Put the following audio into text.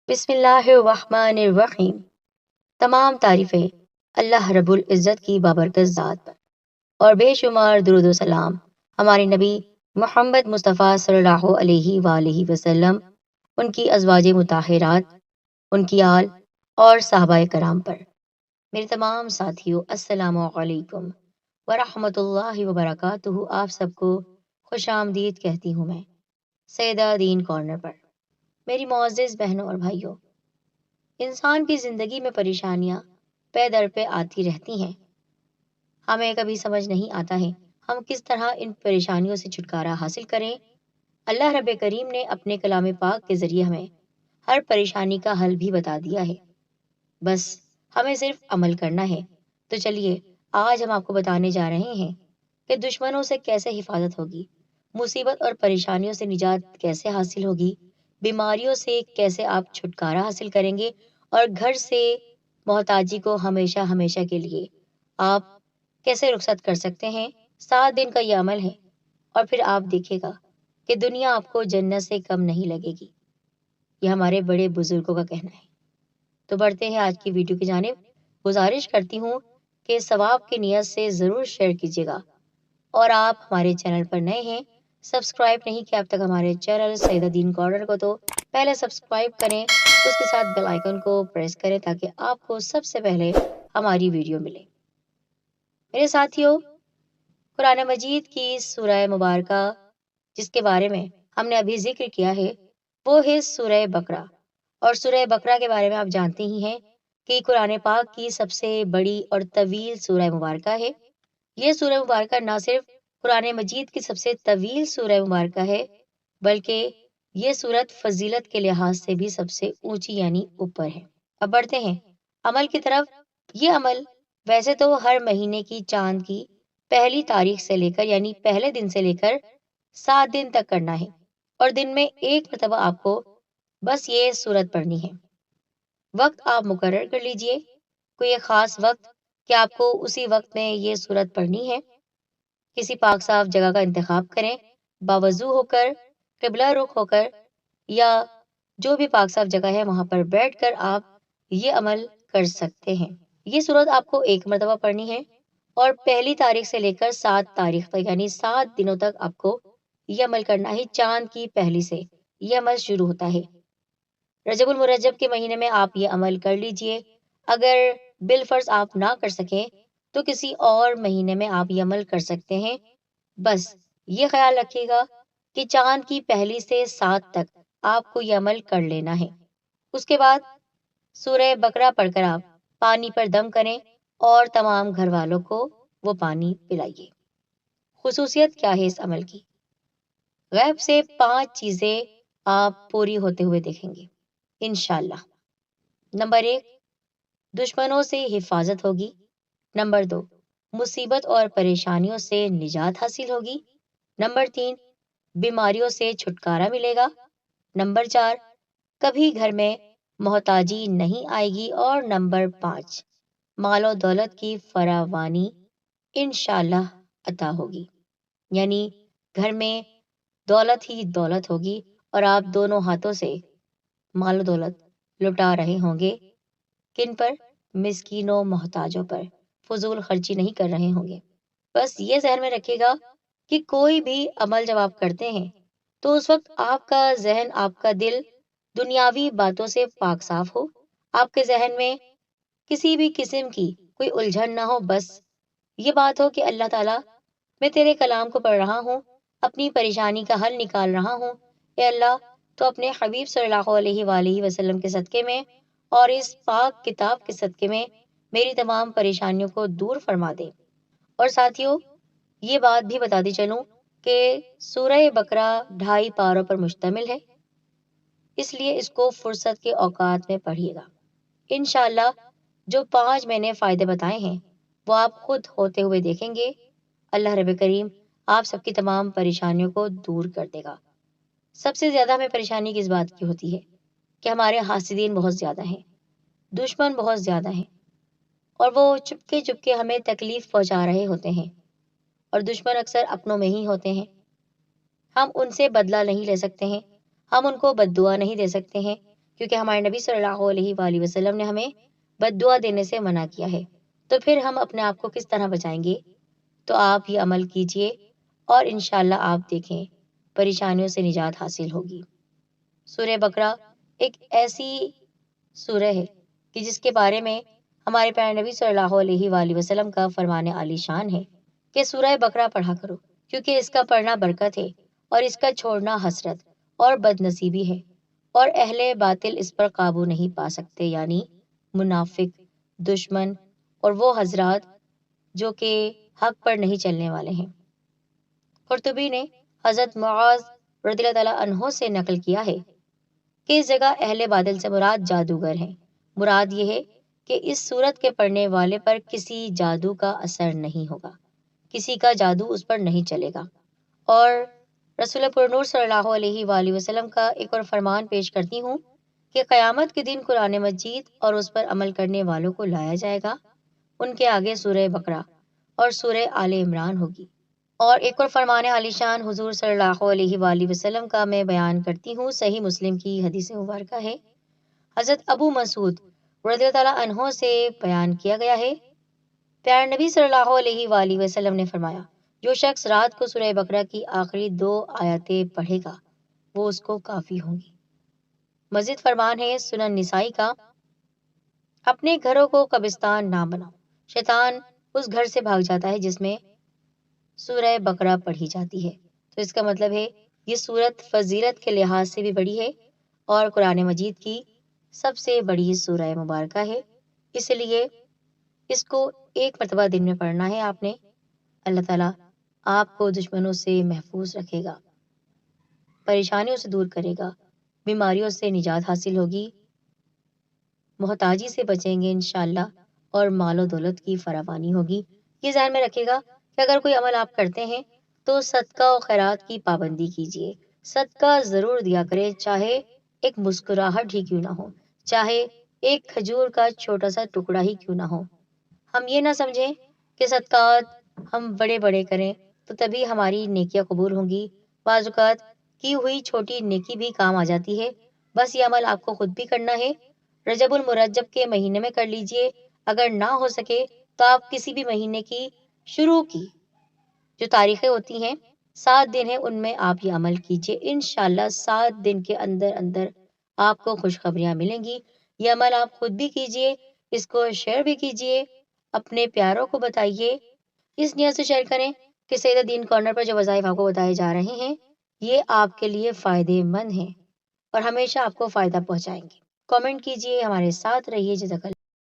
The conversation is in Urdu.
بسم اللہ الرحمن الرحیم۔ تمام تعریفیں اللہ رب العزت کی بابرکت ذات پر، اور بے شمار درود و سلام ہمارے نبی محمد مصطفیٰ صلی اللہ علیہ وآلہ وسلم، ان کی ازواج مطہرات، ان کی آل اور صحابہ کرام پر۔ میرے تمام ساتھیوں، السلام علیکم ورحمۃ اللہ وبرکاتہ۔ آپ سب کو خوش آمدید کہتی ہوں میں سیدہ دین کارنر پر۔ میری معزز بہنوں اور بھائیوں، انسان کی زندگی میں پریشانیاں پے در پہ آتی رہتی ہیں۔ ہمیں کبھی سمجھ نہیں آتا ہے ہم کس طرح ان پریشانیوں سے چھٹکارا حاصل کریں۔ اللہ رب کریم نے اپنے کلام پاک کے ذریعے ہمیں ہر پریشانی کا حل بھی بتا دیا ہے، بس ہمیں صرف عمل کرنا ہے۔ تو چلیے آج ہم آپ کو بتانے جا رہے ہیں کہ دشمنوں سے کیسے حفاظت ہوگی، مصیبت اور پریشانیوں سے نجات کیسے حاصل ہوگی، بیماریوں سے کیسے آپ چھٹکارا حاصل کریں گے، اور گھر سے محتاجی کو ہمیشہ ہمیشہ کے لیے آپ کیسے رخصت کر سکتے ہیں۔ 7 دن کا یہ عمل ہے، اور پھر آپ دیکھے گا کہ دنیا آپ کو جنت سے کم نہیں لگے گی۔ یہ ہمارے بڑے بزرگوں کا کہنا ہے۔ تو بڑھتے ہیں آج کی ویڈیو کی جانب۔ گزارش کرتی ہوں کہ ثواب کی نیت سے ضرور شیئر کیجیے گا، اور آپ ہمارے چینل پر نئے ہیں، سبسکرائب نہیں کیا اب تک ہمارے چینل سیدہ دین کارنر کو، تو پہلے سبسکرائب کریں، اس کے ساتھ بیل آئیکن کو پریس کریں تاکہ آپ کو سب سے پہلے ہماری ویڈیو ملے۔ میرے ساتھیوں، قرآن مجید کی سورہ مبارکہ جس کے بارے میں ہم نے ابھی ذکر کیا ہے وہ ہے سورہ بقرہ، اور سورہ بقرہ کے بارے میں آپ جانتے ہی ہیں کہ قرآن پاک کی سب سے بڑی اور طویل سورہ مبارکہ ہے۔ یہ سورہ مبارکہ نہ صرف قرآن مجید کی سب سے طویل سورہ مبارکہ ہے، بلکہ یہ سورت فضیلت کے لحاظ سے بھی سب سے اونچی یعنی اوپر ہے۔ اب بڑھتے ہیں عمل کی طرف۔ یہ عمل ویسے تو ہر مہینے کی چاند کی پہلی تاریخ سے لے کر یعنی پہلے دن سے لے کر 7 دن تک کرنا ہے، اور دن میں ایک مرتبہ آپ کو بس یہ سورت پڑھنی ہے۔ وقت آپ مقرر کر لیجئے، کوئی ایک خاص وقت کہ آپ کو اسی وقت میں یہ سورت پڑھنی ہے۔ کسی پاک صاف جگہ کا انتخاب کریں، باوضو ہو کر، قبلہ رخ ہو کر، یا جو بھی پاک صاف جگہ ہے وہاں پر بیٹھ کر آپ یہ عمل کر سکتے ہیں۔ یہ سورت آپ کو ایک مرتبہ پڑھنی ہے، اور پہلی تاریخ سے لے کر 7 تاریخ تک یعنی 7 دنوں تک آپ کو یہ عمل کرنا ہے۔ چاند کی پہلی سے یہ عمل شروع ہوتا ہے۔ رجب المرجب کے مہینے میں آپ یہ عمل کر لیجئے۔ اگر بالفرض آپ نہ کر سکیں تو کسی اور مہینے میں آپ یہ عمل کر سکتے ہیں۔ بس یہ خیال رکھیے گا کہ چاند کی پہلی سے 7 تک آپ کو یہ عمل کر لینا ہے۔ اس کے بعد سورہ بقرہ پڑھ کر آپ پانی پر دم کریں اور تمام گھر والوں کو وہ پانی پلائیے۔ خصوصیت کیا ہے اس عمل کی؟ غیب سے 5 چیزیں آپ پوری ہوتے ہوئے دیکھیں گے انشاءاللہ۔ نمبر 1، دشمنوں سے حفاظت ہوگی۔ نمبر 2، مصیبت اور پریشانیوں سے نجات حاصل ہوگی۔ نمبر 3، بیماریوں سے چھٹکارا ملے گا۔ نمبر 4، کبھی گھر میں محتاجی نہیں آئے گی۔ اور نمبر 5، مال و دولت کی فراوانی انشاءاللہ عطا ہوگی، یعنی گھر میں دولت ہی دولت ہوگی، اور آپ دونوں ہاتھوں سے مال و دولت لٹا رہے ہوں گے۔ کن پر؟ مسکینوں محتاجوں پر، فضول خرچی نہیں کر رہے ہوں گے۔ بس یہ ذہن میں رکھیے گا کہ کوئی بھی عمل جب آپ کرتے ہیں تو اس وقت آپ کا ذہن، آپ کا دل دنیاوی باتوں سے پاک صاف ہو، آپ کے ذہن میں کسی بھی قسم کی کوئی الجھن نہ ہو۔ بس یہ بات ہو کہ اللہ تعالیٰ، میں تیرے کلام کو پڑھ رہا ہوں، اپنی پریشانی کا حل نکال رہا ہوں، اے اللہ تو اپنے حبیب صلی اللہ علیہ وآلہ وسلم کے صدقے میں اور اس پاک کتاب کے صدقے میں میری تمام پریشانیوں کو دور فرما دے۔ اور ساتھیوں، یہ بات بھی بتاتی چلوں کہ سورہ بقرہ 2.5 پاروں پر مشتمل ہے، اس لیے اس کو فرصت کے اوقات میں پڑھیے گا۔ انشاءاللہ جو 5 میں نے فائدے بتائے ہیں وہ آپ خود ہوتے ہوئے دیکھیں گے۔ اللہ رب کریم آپ سب کی تمام پریشانیوں کو دور کر دے گا۔ سب سے زیادہ ہمیں پریشانی کس بات کی ہوتی ہے کہ ہمارے حاسدین بہت زیادہ ہیں، دشمن بہت زیادہ ہیں، اور وہ چپکے چپکے ہمیں تکلیف پہنچا رہے ہوتے ہیں، اور دشمن اکثر اپنوں میں ہی ہوتے ہیں۔ ہم ان سے بدلہ نہیں لے سکتے ہیں، ہم ان کو بد دعا نہیں دے سکتے ہیں، کیونکہ ہمارے نبی صلی اللہ علیہ وآلہ وسلم نے ہمیں بد دعا دینے سے منع کیا ہے، تو پھر ہم اپنے آپ کو کس طرح بچائیں گے؟ تو آپ یہ عمل کیجئے اور انشاءاللہ آپ دیکھیں پریشانیوں سے نجات حاصل ہوگی۔ سورہ بقرہ ایک ایسی سورہ ہے کہ جس کے بارے میں ہمارے پیارے نبی صلی اللہ علیہ وآلہ وسلم کا فرمان عالی شان ہے کہ سورہ بقرہ پڑھا کرو، کیونکہ اس کا پڑھنا برکت ہے اور اس کا چھوڑنا حسرت اور بد نصیبی ہے، اور اہل باطل اس پر قابو نہیں پا سکتے، یعنی منافق، دشمن اور وہ حضرات جو کہ حق پر نہیں چلنے والے ہیں۔ قرطبی نے حضرت معاذ رضی اللہ تعالیٰ عنہ سے نقل کیا ہے کہ اس جگہ اہل باطل سے مراد جادوگر ہیں۔ مراد یہ ہے کہ اس سورت کے پڑھنے والے پر کسی جادو کا اثر نہیں ہوگا، کسی کا جادو اس پر نہیں چلے گا۔ اور رسول پرنور صلی اللہ علیہ وآلہ وسلم کا ایک اور فرمان پیش کرتی ہوں کہ قیامت کے دن قرآن مجید اور اس پر عمل کرنے والوں کو لایا جائے گا، ان کے آگے سورہ بقرہ اور سورہ آل عمران ہوگی۔ اور ایک اور فرمان عالی شان حضور صلی اللہ علیہ وآلہ وسلم کا میں بیان کرتی ہوں، صحیح مسلم کی حدیث مبارکہ ہے۔ حضرت ابو مسعود رضی اللہ تعالیٰ عنہ سے بیان کیا گیا ہے، پیارے نبی صلی اللہ علیہ وآلہ وسلم نے فرمایا، جو شخص رات کو سورہ بقرہ کی آخری 2 آیتیں پڑھے گا وہ اس کو کافی ہوں گی۔ مزید فرمان ہے سنن نسائی کا، اپنے گھروں کو قبرستان نہ بناؤ، شیطان اس گھر سے بھاگ جاتا ہے جس میں سورہ بقرہ پڑھی جاتی ہے۔ تو اس کا مطلب ہے یہ سورت فضیلت کے لحاظ سے بھی بڑی ہے اور قرآن مجید کی سب سے بڑی سورہ مبارکہ ہے، اس لیے اس کو ایک مرتبہ دن میں پڑھنا ہے آپ نے۔ اللہ تعالیٰ آپ کو دشمنوں سے محفوظ رکھے گا، پریشانیوں سے دور کرے گا، بیماریوں سے نجات حاصل ہوگی، محتاجی سے بچیں گے انشاءاللہ، اور مال و دولت کی فراوانی ہوگی۔ یہ ذہن میں رکھے گا کہ اگر کوئی عمل آپ کرتے ہیں تو صدقہ و خیرات کی پابندی کیجیے، صدقہ ضرور دیا کرے، چاہے ایک مسکراہٹ ہی کیوں نہ ہو، چاہے ایک کھجور کا چھوٹا سا ٹکڑا ہی کیوں نہ ہو۔ ہم یہ نہ سمجھیں کہ صدقات ہم بڑے بڑے کریں تو تبھی ہماری نیکیاں قبول ہوں گی۔ بعض اوقات کی ہوئی چھوٹی نیکی بھی کام آ جاتی ہے۔ بس یہ عمل آپ کو خود بھی کرنا ہے، رجب المرجب کے مہینے میں کر لیجئے، اگر نہ ہو سکے تو آپ کسی بھی مہینے کی شروع کی جو تاریخیں ہوتی ہیں، 7 دن ہیں، ان میں آپ یہ عمل کیجئے، انشاءاللہ 7 دن کے اندر اندر آپ کو خوشخبریاں ملیں گی۔ یہ عمل آپ خود بھی کیجئے، اس کو شیئر بھی کیجئے، اپنے پیاروں کو بتائیے، اس نیت سے شیئر کریں کہ سید دین کارنر پر جو وظائف آپ کو بتائے جا رہے ہیں یہ آپ کے لیے فائدے مند ہیں اور ہمیشہ آپ کو فائدہ پہنچائیں گے۔ کامنٹ کیجئے، ہمارے ساتھ رہیے، جزاک اللہ۔